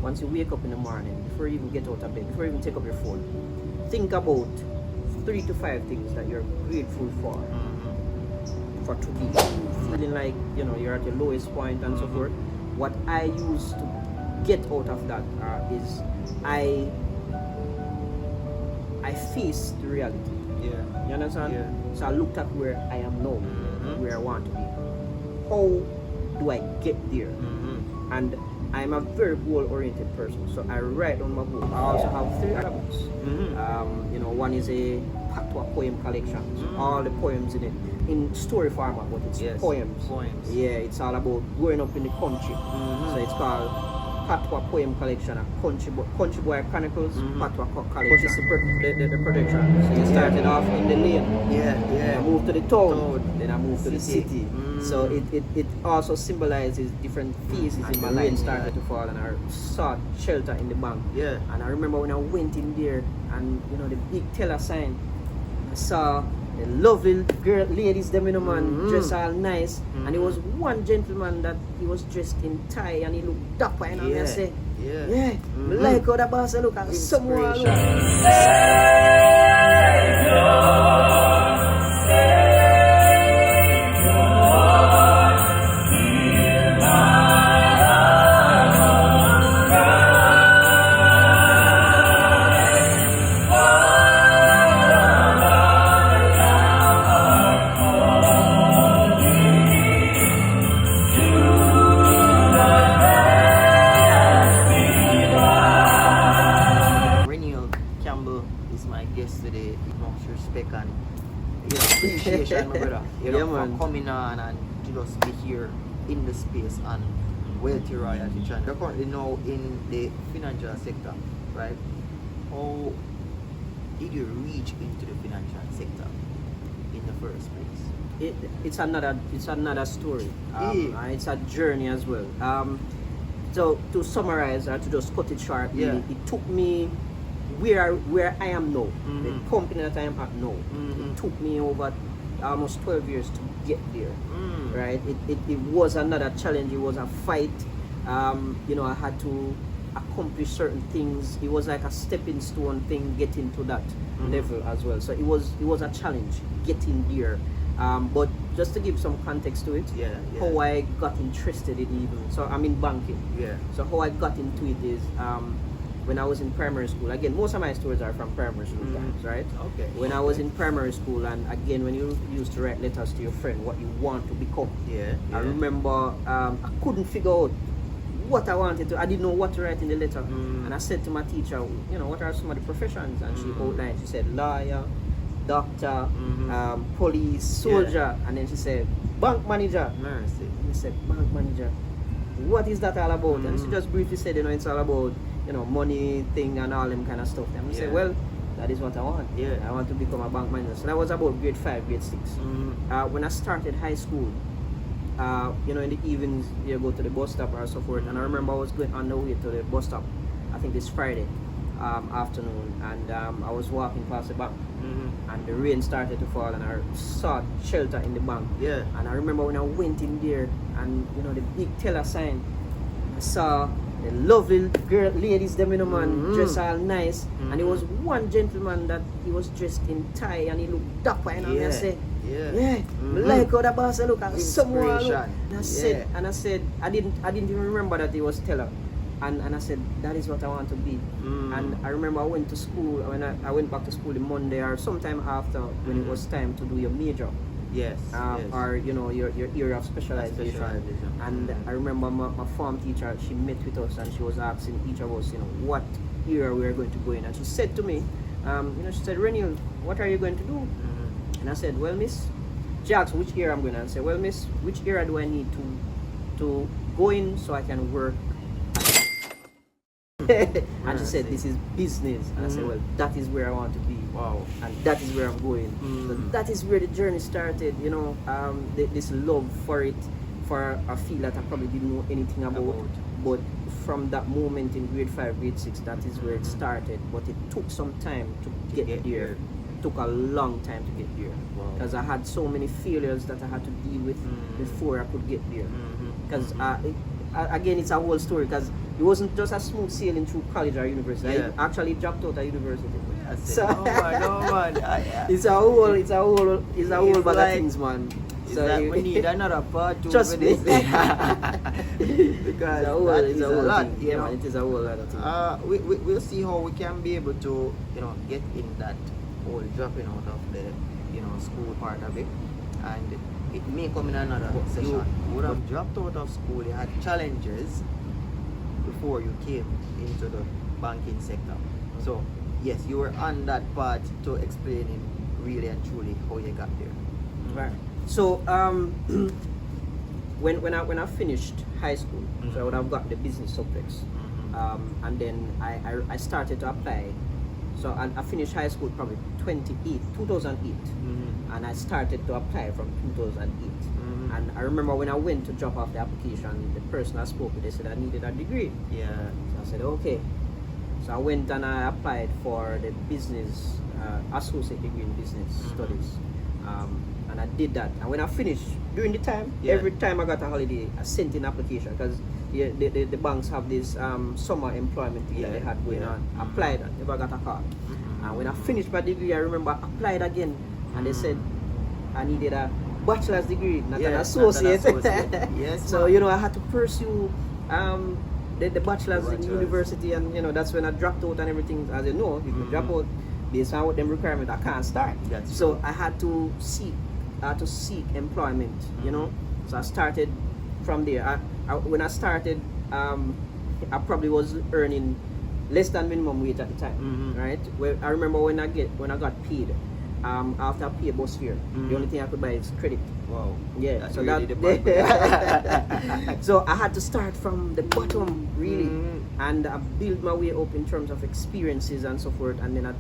once you wake up in the morning, before you even get out of bed, before you even take up your phone, think about 3 to 5 things that you're grateful for. For today, feeling like you're at your lowest point and so forth. What I used to get out of that is I face the reality. Yeah. You understand? Yeah. So I looked at where I am now, where I want to be. How do I get there? And I'm a very goal-oriented person, so I write on my book. I also have 3 other books. One is a patois poem collection. All the poems in it, in story format, but it's poems. Yeah, it's all about growing up in the country. So it's called Patois Poem Collection, a Country Boy Chronicles, Patois Collection. But it's the production. So you started off in the lane. Then I moved to the town. Then I moved to the city. So it also symbolizes different phases in my life. Rain started to fall and I sought shelter in the bank. And I remember when I went in there and the big teller sign, I saw the lovely girl, ladies, them dressed all nice. And there was one gentleman that he was dressed in tie and he looked dapper, and I say, I like how the boss look at someone look. Reneil Campbell is my guest today. Much respect and appreciation, my brother. For coming on and to just be here in the space and wealthy royalty channel. You're currently now in the financial sector, right? How did you reach into the financial sector in the first place? It's another story. It's a journey as well. So to summarize or to just cut it short, it took me where I am now, the company that I am at now. It took me over almost 12 years to get there. Right? It was another challenge. It was a fight. I had to accomplish certain things. It was like a stepping stone thing getting to that level as well. So it was a challenge getting there. But just to give some context to it, how I got interested in even. So I'm in banking. So how I got into it is when I was in primary school. Again, most of my stories are from primary school times, right? When I was in primary school, and again, when you used to write letters to your friend, what you want to become. I remember I couldn't figure out what I wanted to. I didn't know what to write in the letter, and I said to my teacher, what are some of the professions? And she outlined. She said lawyer, doctor, police, soldier, and then she said bank manager. Mercy. And I said, bank manager, what is that all about? And she just briefly said, it's all about money thing and all them kind of stuff. And I said, well, that is what I want. I want to become a bank manager. So that was about grade 5, grade 6. When I started high school, in the evenings you go to the bus stop or so forth. And I remember I was going on the way to the bus stop. I think this Friday afternoon, and I was walking past the bank. And the rain started to fall and I sought shelter in the bank. And I remember when I went in there and the big teller sign, I saw the lovely girl, ladies, them dressed all nice. And there was one gentleman that he was dressed in tie and he looked dapper, and I say, I like how the boss look at someone look. And I said, I didn't even remember that he was teller. And I said, that is what I want to be. And I remember I went to school, when I went back to school on Monday or sometime after, when it was time to do your major. Or your area of specialization. And I remember my form teacher, she met with us and she was asking each of us, what area we were going to go in. And she said to me, she said, Reneil, what are you going to do? And I said, well, miss, she asked which area I'm going to. And I said, well, miss, which area do I need to go in so I can work? And she said, this is business. And I said, well, that is where I want to be. Wow. And that is where I'm going. So that is where the journey started, this love for it, for a field that I probably didn't know anything about. But from that moment in grade 5, grade 6, that is where it started. But it took some time to get there. It took a long time to get there. Because I had so many failures that I had to deal with before I could get there. Because again, it's a whole story. Because it wasn't just a smooth sailing through college or university. Yeah. I actually dropped out of university. That's So- it. No man. It's a whole bag of like- things, man. Is that we need another part two Trust for me. this. Because it's a whole lot. thing. You Yeah, know? man, it is a whole lot of things. We'll see how we can be able to, get in that whole dropping out of the, school part of it, and it may come in another session. You would have dropped out of school. You had challenges before you came into the banking sector. So yes, you were on that part to explaining really and truly how you got there. Right. So when I finished high school, so I would have got the business subjects, and then I started to apply. So I finished high school probably 2008, and I started to apply from 2008. And I remember when I went to drop off the application, the person I spoke with, they said I needed a degree. Yeah. So I said okay. So I went and I applied for the business associate degree in business studies. And I did that. And when I finished, during the time, Yeah. every time I got a holiday, I sent in application because the banks have this summer employment thing that they had going on. I applied and never got a call. And when I finished my degree, I remember I applied again, and they said I needed a bachelor's degree, not an associate. Yes. So I had to pursue the bachelor's in Bachelor's. university, and that's when I dropped out and everything. As you know, you can drop out based on what them requirements, I can't start. That's so true. I had to seek employment. So I started from there. When I started, I probably was earning less than minimum wage at the time, right? I remember when I got paid. After I pay a bus fare, the only thing I could buy is credit. Wow. Yeah, That's so really that the part. so I had to start from the bottom really, and I built my way up in terms of experiences and so forth. And then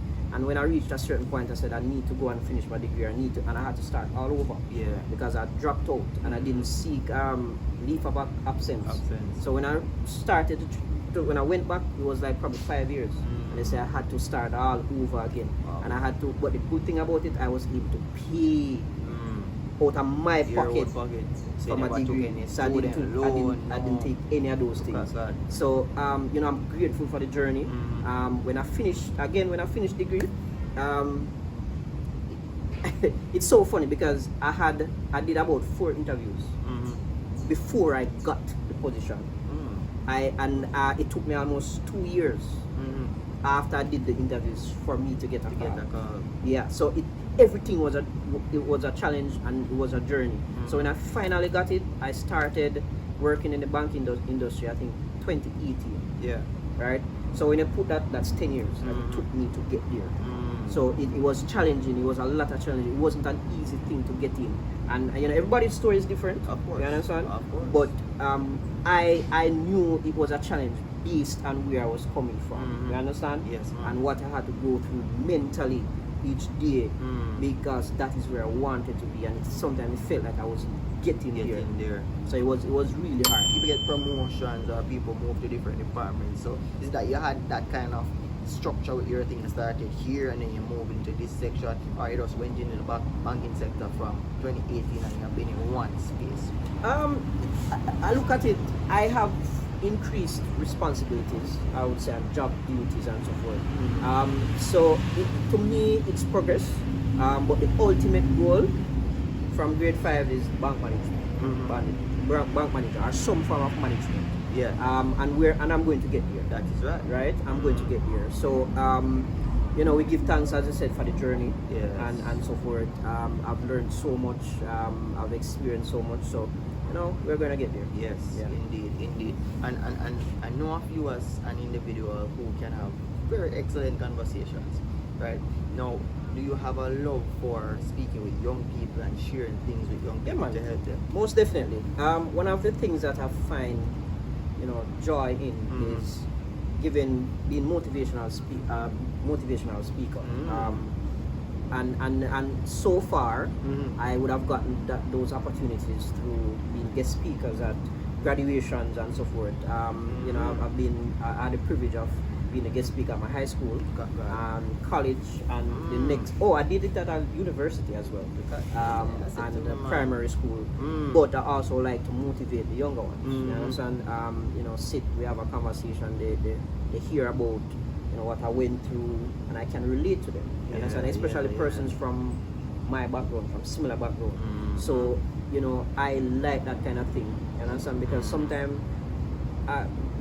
when I reached a certain point, I said I need to go and finish my degree. And I had to start all over. Yeah. Because I dropped out and I didn't seek leave of absence. So when I started when I went back, it was like probably 5 years. And they said I had to start all over again. Wow. And I had to, but the good thing about it, I was able to pay out of my pocket for my degree. So I didn't take any of those things. So I'm grateful for the journey. When I finished degree, it's so funny because I did about 4 interviews before I got the position. It took me almost 2 years after I did the interviews for me to get a call. Yeah, so everything was a challenge and it was a journey. So when I finally got it, I started working in the banking industry, I think 2018. Yeah. Right? So when I put that's 10 years that it took me to get there. So it was challenging, it was a lot of challenge. It wasn't an easy thing to get in. And everybody's story is different. Of course. You understand? Of course. But I knew it was a challenge based on where I was coming from. You understand? Yes. And what I had to go through mentally each day because that is where I wanted to be, and sometimes it felt like I was getting there. So it was really hard. People get promotions or people move to different departments. So is that you had that kind of structure with your thing, started here and then you move into this section, or you just went into the banking sector from 2018 and you've been in one space? I look at it, I have increased responsibilities, I would say, and job duties and so forth. So to me it's progress, but the ultimate goal from grade 5 is bank management, bank manager or some form of management. Yeah. And I'm going to get there. That is right. Right? I'm going to get there. So we give thanks, as I said, for the journey. Yes. And so forth. I've learned so much, I've experienced so much, so we're gonna get there. Yes, Yeah. indeed. And I know of you as an individual who can have very excellent conversations, right? Now, do you have a love for speaking with young people and sharing things with young people man. to help them? Most definitely. One of the things that I find joy in is being motivational speaker. And so far I would have gotten those opportunities through being guest speakers at graduations and so forth. I had the privilege of being a guest speaker at my high school, college, and the next. I did it at a university as well, and primary school. But I also like to motivate the younger ones. You understand? We have a conversation. They hear about what I went through, and I can relate to them. You understand? Especially persons from my background, from similar background. So I like that kind of thing. You understand? Because sometimes,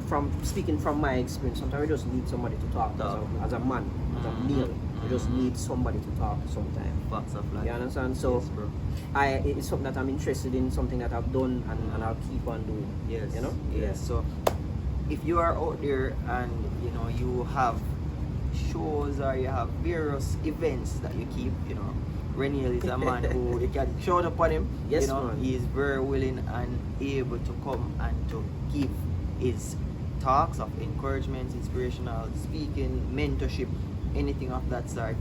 from speaking from my experience, sometimes we just need somebody to talk to as a man, as a male. We just need somebody to talk sometimes. Facts of life. You understand? So it's something that I'm interested in, something that I've done, and I'll keep on doing. Yes. Yes. So if you are out there and you have shows or you have various events that you keep, Reneil is a man who you can shout upon him. Yes, man. He is very willing and able to come and to give his talks of encouragement, inspirational speaking, mentorship, anything of that sort.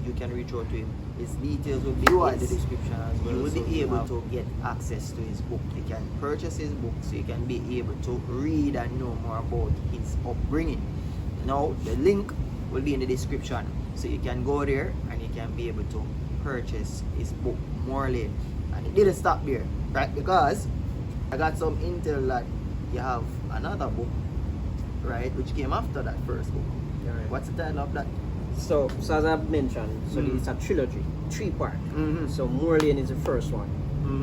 You can reach out to him. His details will be in the description as well. You will be able to get access to his book. You can purchase his book, so you can be able to read and know more about his upbringing. Now the link will be in the description, so you can go there and you can be able to purchase his book, Morley. And it didn't stop there, right? Because I got some intel that you have another book, right, which came after that first book. Right. What's the title of that? So as I've mentioned, it's a trilogy, 3-part. So Morley is the first one.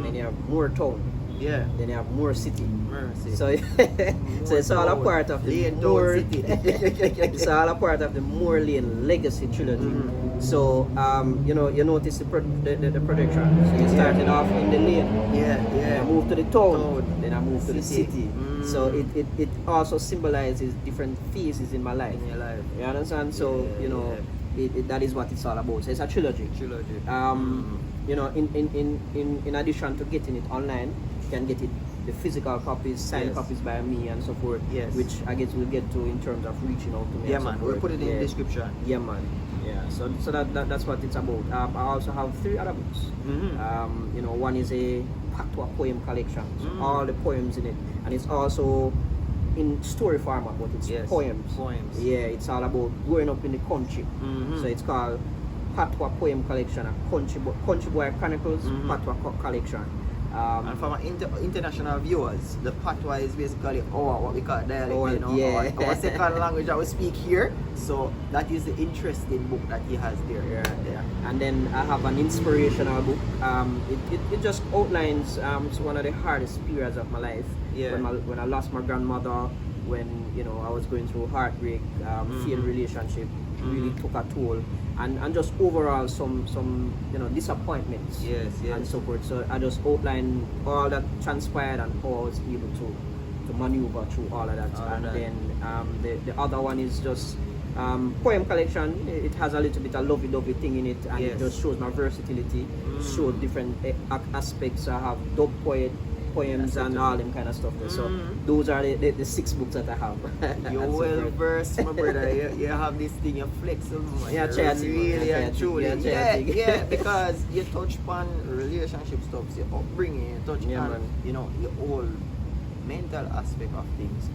Then you have Moore Town. Yeah. Then you have Moore City. Mercy. So it's all a part of the Moore City. It's all a part of the Moore Lane Legacy trilogy. So you notice the projection. So you started off in the lane. Yeah. I moved to the town. Then I moved to the city. So it also symbolizes different phases in my life. In your life. You understand? So that is what it's all about. So it's a trilogy. In addition to getting it online, you can get it the physical copies, signed copies by me and so forth. Yes. Which I guess we'll get to in terms of reaching out to me. Yeah, and so man. forth. We'll put it in the description. Yeah, man. Yeah. So that's what it's about. I also have 3 other books. One is a Patois poem collection. So all the poems in it, and it's also in story format, but it's poems. Yeah, it's all about growing up in the country. So it's called Patois Poem Collection, a Country Boy Chronicles Patois Collection. And for my international viewers, the Patois is basically what we call dialect, our second language that we speak here. So that is the interesting book that he has there. Yeah. And then I have an inspirational book. It just outlines one of the hardest periods of my life. When I lost my grandmother, when I was going through heartbreak, failed relationship, really took a toll, and just overall some disappointments and so forth. So I just outlined all that transpired and how I was able to maneuver through all of that. Then the other one is just poem collection. It has a little bit of lovey-dovey thing in it, and it just shows my versatility, shows different aspects. I have dub poems and all them kind of stuff there. So those are the 6 books that I have. You're well versed, my brother. You have this thing, you're flexible, man. Really and truly. Yeah, because you touch upon relationship stuff, your upbringing, you touch on your whole mental aspect of things,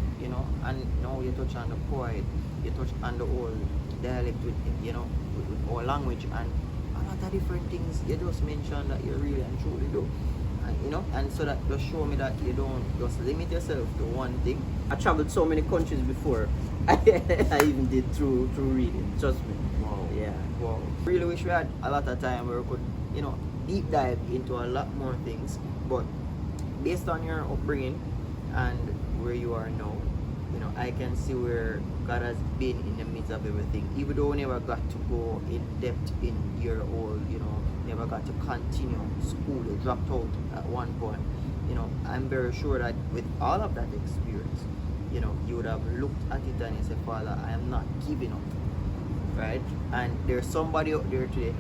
and now you touch on the poet, you touch on the whole dialect with our language, and a lot of different things you just mentioned that you really and truly do. And so that just show me that you don't just limit yourself to one thing. I traveled so many countries before. I even did through reading. Trust me. Wow. Yeah. Wow. Really wish we had a lot of time where we could, deep dive into a lot more things. But based on your upbringing and where you are now, I can see where God has been in the midst of everything. Even though we never got to go in depth in your whole, never got to continue school, you dropped out at one point. I'm very sure that with all of that experience, you would have looked at it and you said, Father, I am not giving up. Right? And there's somebody out there today,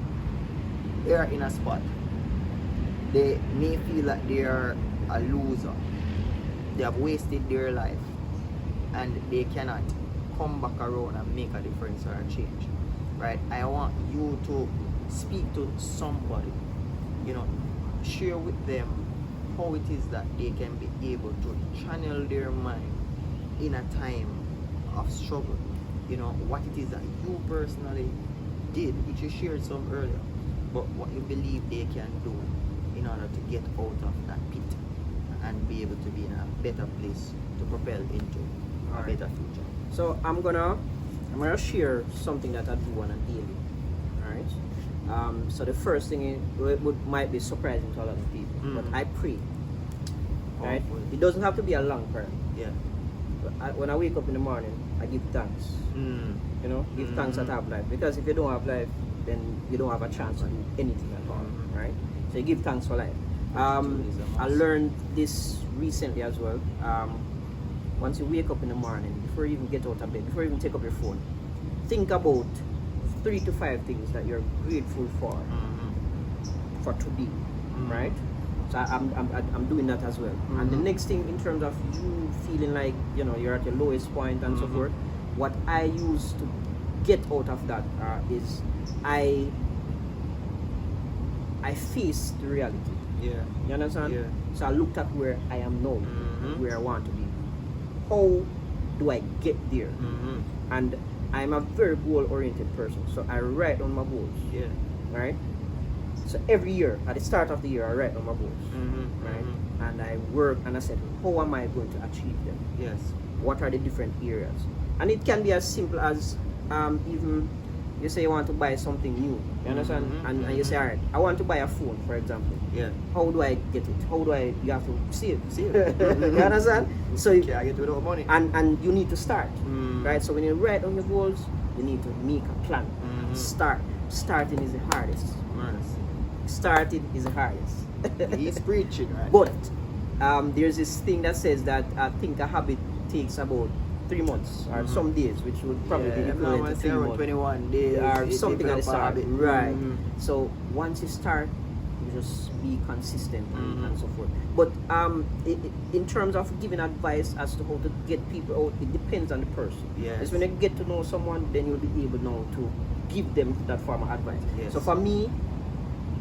they are in a spot. They may feel like they are a loser. They have wasted their life. And they cannot come back around and make a difference or a change. Right? I want you to speak to somebody, share with them how it is that they can be able to channel their mind in a time of struggle, you know, what it is that you personally did, which you shared some earlier, but what you believe they can do in order to get out of that pit and be able to be in a better place to propel into a better future. So I'm gonna share something that I do on a daily. Alright? So the first thing might be surprising to a lot of people, but I pray. Right? It doesn't have to be a long prayer. Yeah. But when I wake up in the morning, I give thanks. You know, give thanks that I have life. Because if you don't have life, then you don't have a chance to do anything at all. Right? So you give thanks for life. I learned this recently as well. Once you wake up in the morning, before you even get out of bed, before you even take up your phone, think about 3 to 5 things that you're grateful for today. Right? So I'm doing that as well. And the next thing, in terms of you feeling like, you know, you're at your lowest point and so forth, what I use to get out of that is I face the reality. Yeah. You understand? Yeah. So I looked at where I am now, where I want to be. How do I get there? And I'm a very goal-oriented person, so I write down my goals. Yeah. Right? So every year, at the start of the year, I write down my goals. Right? And I work and I said, how am I going to achieve them? Yes. What are the different areas? And it can be as simple as even you say you want to buy something new, you understand? And you say, all right, I want to buy a phone, for example. Yeah. How do I get it? How do I, you have to save. You understand? So you can't get without money. And you need to start, right? So when you write on your goals, you need to make a plan. Starting is the hardest. Starting is the hardest. He's preaching, right? But there's this thing that says that I think a habit takes about 3 months or some days, which would probably be equivalent to 3 months. 21 days Or something at the start. Right. Mm-hmm. So once you start, you just be consistent and so forth. But in terms of giving advice as to how to get people out, it depends on the person. Yes. It's when you get to know someone, then you'll be able now to give them that form of advice. Yes. So for me,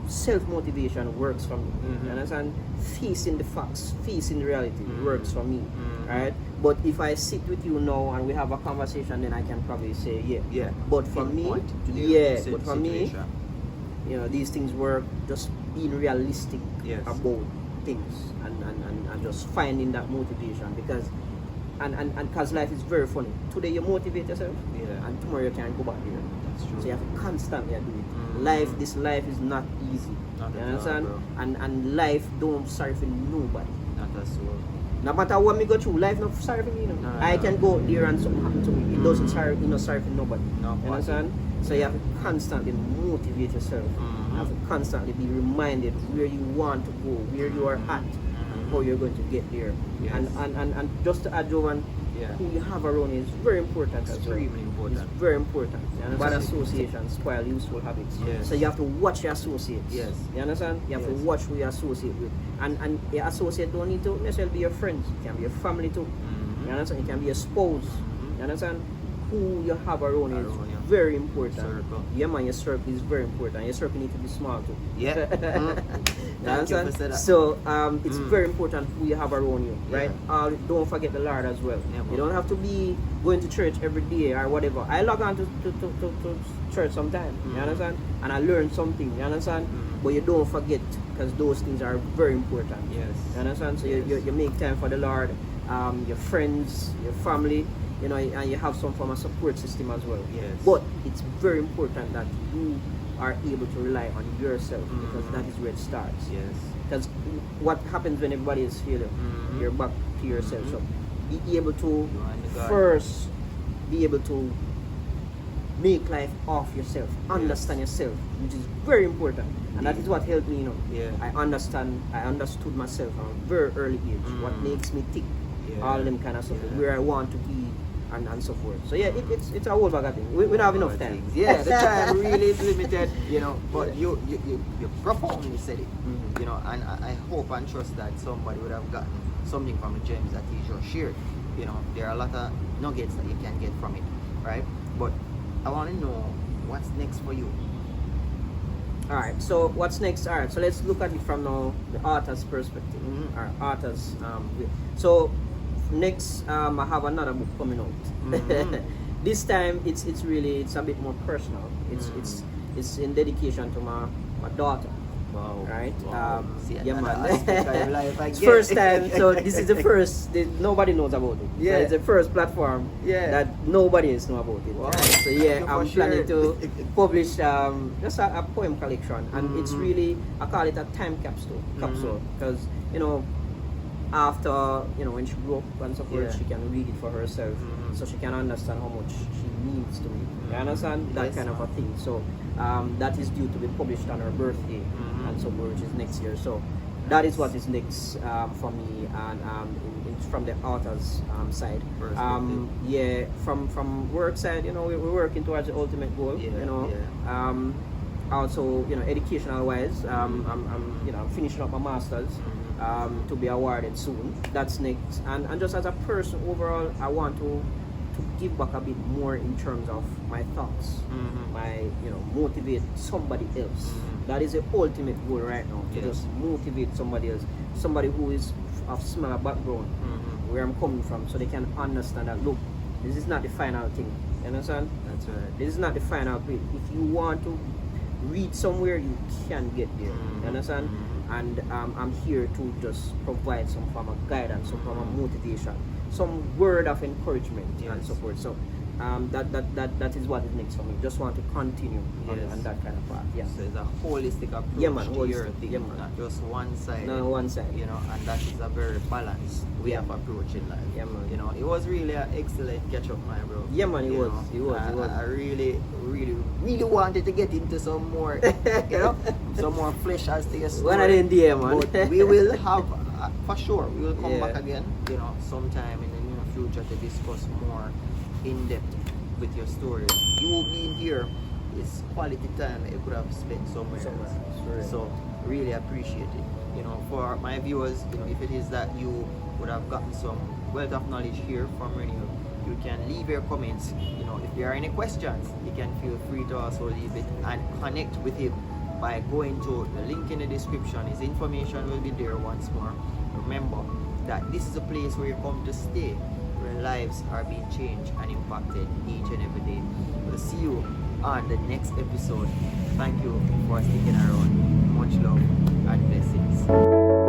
self-motivation works for me. You understand? Facing the facts, facing the reality works for me. Right? But if I sit with you now and we have a conversation, then I can probably say, yeah. But for me, but for me, you know, these things work just being realistic about things and just finding that motivation, because because life is very funny. Today you motivate yourself, and tomorrow you can't go back there. That's true. So you have to constantly do it. This life is not easy. You understand? And life don't serve for nobody. Not at all. No matter what me go through, life not sorry for me, you know. I can go there and something happen to me. It doesn't sorry, it not sorry for nobody. You understand? So you have to constantly motivate yourself. You have to constantly be reminded where you want to go, where you are at, and how you're going to get there. Yes. And just to add, Jovan, who you have around you is very important as well. Extremely important. It's very important. You understand? Bad associations spoil useful habits. Yes. So you have to watch your associates. Yes. You understand? You have to watch who you associate with. And your associate don't need to necessarily be your friends. It can be your family too. You understand? It can be your spouse. You understand? Who you have around you is very important. Circle. Yeah, man, your circle is very important. Your circle needs to be small too. Yeah. You understand? So it's very important who you have around you, right? Don't forget the Lord as well. Yeah, you don't have to be going to church every day or whatever. I log on to church sometimes, you understand? And I learn something, you understand? But you don't forget, because those things are very important. Yes. You understand? So you make time for the Lord, your friends, your family, you know, and you have some form of support system as well. Yes. But it's very important that you are able to rely on yourself, because that is where it starts. Yes. Because what happens when everybody is failing? You're back to yourself. So be able to first be able to make life off yourself, understand yourself, which is very important. And that is what helped me, you know. Yeah. I understood myself from a very early age, what makes me tick, all them kind of stuff, where I want to be, and so forth. So yeah, it's a whole bag of things. We don't have enough time. Yeah, the time really is limited, you know. But you profoundly said it, you know. And I hope and trust that somebody would have gotten something from the gems that he just shared. You know, there are a lot of nuggets that you can get from it, right? But I want to know what's next for you. Alright, so what's next? Alright, so let's look at it from now the author's perspective. Or author's so next I have another book coming out. this time it's a bit more personal. It's in dedication to my daughter. Wow. Right? Wow. See, Yeah, man. aspect of your life It's again. first time, so this is the first. Nobody knows about it. Yeah. So it's the first platform Yeah. that nobody else know about it. Wow. Right? So yeah, For I'm sure. planning to publish just a poem collection, and it's Mm-hmm. really, I call it a time capsule, because you know, after when she grew up and so forth, Yeah. she can read it for herself, so she can understand how much she means to me. You understand that Yes, kind of a thing. So that is due to be published on her birthday and so forth, which is next year. So that is what is next for me, and from the author's side. Yeah, from work side, we're working towards the ultimate goal. Also, educational wise, I'm finishing up my masters to be awarded soon. That's next, and just as a person overall, I want to give back a bit more in terms of my thoughts, my motivate somebody else. That is the ultimate goal right now, to just motivate somebody else, somebody who is of similar background where I'm coming from, so they can understand that, look, this is not the final thing. You understand? That's right. This is not the final thing. If you want to read somewhere, you can get there. You understand? And I'm here to just provide some form of guidance, some form of motivation, some word of encouragement and so forth. So that is what is next for me. Just want to continue on that kind of path. Yeah. So it's a holistic approach to your thing, not just one side. No, one side. And that is a very balanced way of approaching life. Yeah, man. It was really an excellent catch up, my bro. Yeah, man, it was. I really wanted to get into some more, some more flesh as to your story. When I didn't there, man. But we will have, for sure, we will come back again, sometime in the near future to discuss more in depth with your story. You being here is quality time that you could have spent somewhere else. So really appreciate it. For my viewers, if it is that you would have gotten some wealth of knowledge here from Reneil, you can leave your comments. If there are any questions, you can feel free to also leave it and connect with him by going to the link in the description. His information will be there once more. Remember that this is a place where you come to stay, where lives are being changed and impacted each and every day. We'll see you on the next episode. Thank you for sticking around. Much love and blessings.